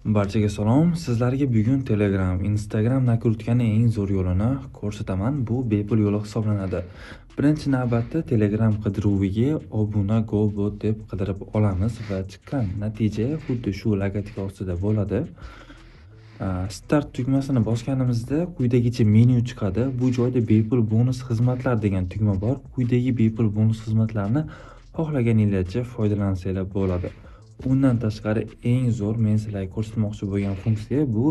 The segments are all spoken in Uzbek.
Barchaga salom. Sizlarga bugun Telegram, Instagram nakrutkaning eng zo'r yo'lini ko'rsataman. Bu bepul yo'l hisoblanadi. Birinchi navbatda Telegram qidiruviga obuna GoBot deb qidirib olamiz va chiqqan natija xuddi shu logotip ostida bo'ladi. Start tugmasini bosganimizda quyidagicha menu chiqadi. Bu joyda bepul bonus xizmatlar degan tugma bor. Quyidagi bepul bonus xizmatlarni xohlaganingizcha foydalansanglar bo'ladi. Undan tashqari eng zo'r men sizlarga ko'rsatmoqchi bo'lgan funksiya bu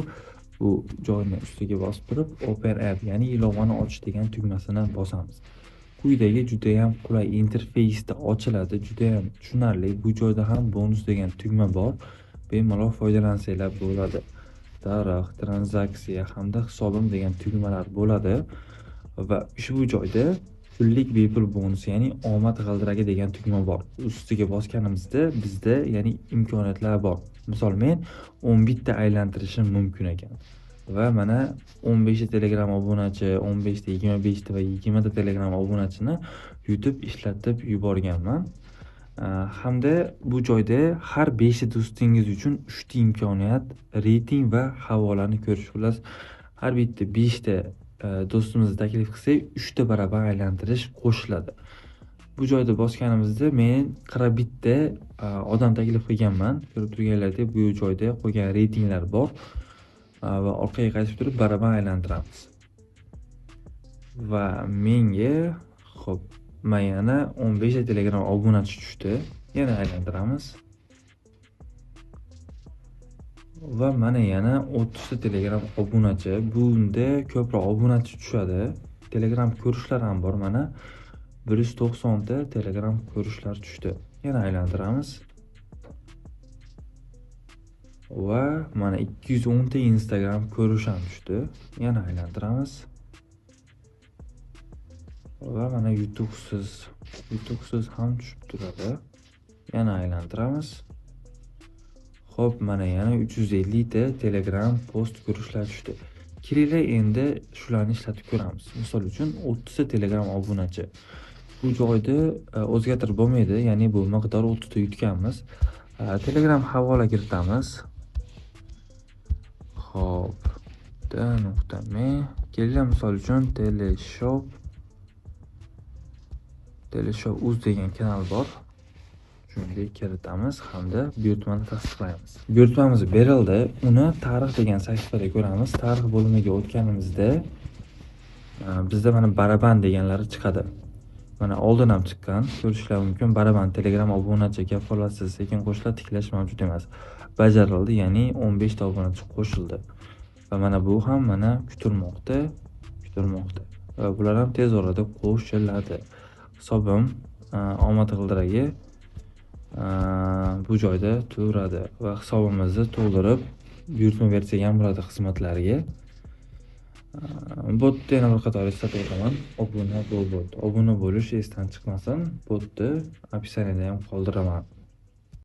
joyni ustiga bosib turib Open App, ya'ni ilovani ochish degan tugmasini bosamiz. Quyidagi juda ham qulay interfeysda ochiladi, juda ham tushunarli. Bu joyda ham bonus degan tugma bor. Bemalol foydalansanglar bo'ladi. Tarix, tranzaksiya hamda hisobim degan tugmalar bo'ladi va ushbu joyda pullik bepul bonus, ya'ni omad g'ildiragi degan tugma bor. Ustiga bosganimizda bizda ya'ni imkoniyatlar bor. Misol men 11 ta aylantirishim mumkin ekan. Va mana 15 ta Telegram obunachi, 15 ta, 25 ta va 20 ta Telegram obunachini yutib ishlatib yuborganman. Hamda bu joyda har 5 ta do'stingiz uchun 3 ta imkoniyat, reyting va havolani ko'rish. Xullas, har bitta 5 ta do'stimizni taklif qilsak 3 ta barabar aylantirish qo'shiladi. Bu joyda bosganimizda men 41 ta odam taklif qilganman. Ko'rib turganlaringdek bu joyda qo'ygan reytinglar bor va orqaga qaytib turib barabar aylantiramiz. Va menga xo'p, yana 15 ta Telegram obunachi tushdi. Yana aylantiramiz. Va mana yana 30 ta Telegram obunachi. Bunda ko'proq obunachi tushadi. Telegram ko'rishlar ham bor. Mana 190 ta Telegram ko'rishlar tushdi. Yana aylantiramiz. Va mana 210 ta Instagram ko'rish ham tushdi. Yana aylantiramiz. Va mana yutuqsiz ham tushib turadi. Yana aylantiramiz. Xo'p, mana yana 350 ta Telegram post ko'rishlar tushdi. Kelinglar endi shularni ishlatib ko'ramiz. Misol uchun 30 ta Telegram obunachi. Bu joyda o'zgartirib bo'lmaydi, ya'ni bu miqdor 30 ta yutganmiz. Telegram havola kiritamiz. Xo'p, .me. Kelinglar misol uchun Teleshop.uz degan kanal bor. Shunga kiritamiz hamda buyurtmani tasdiqlaymiz. Buyurtmamiz berildi. Uni tarix degan sahifada ko'ramiz. Tarix bo'limiga o'tganimizda bizda mana baraban deganlari chiqadi. Mana oldin ham chiqqan, ko'rishlar mumkin. Baraban Telegram obunachi kafolatsiz sekin qo'shiladi, tiklash mavjud emas. Bajarildi, ya'ni 15 ta obunachi qo'shildi. Va mana bu ham mana kutilmoqda. Va bular ham tez orada qo'shiladi. Hisobim omad g'ildiragi bu joyda turadi va hisobimizni to'ldirib buyurtma bersak ham bo'ladi xizmatlarga. Botni yana bir qator eslatib o'taman. Obuna bo'lish esdan chiqmasin. Botni opisaniyada ham qoldiraman.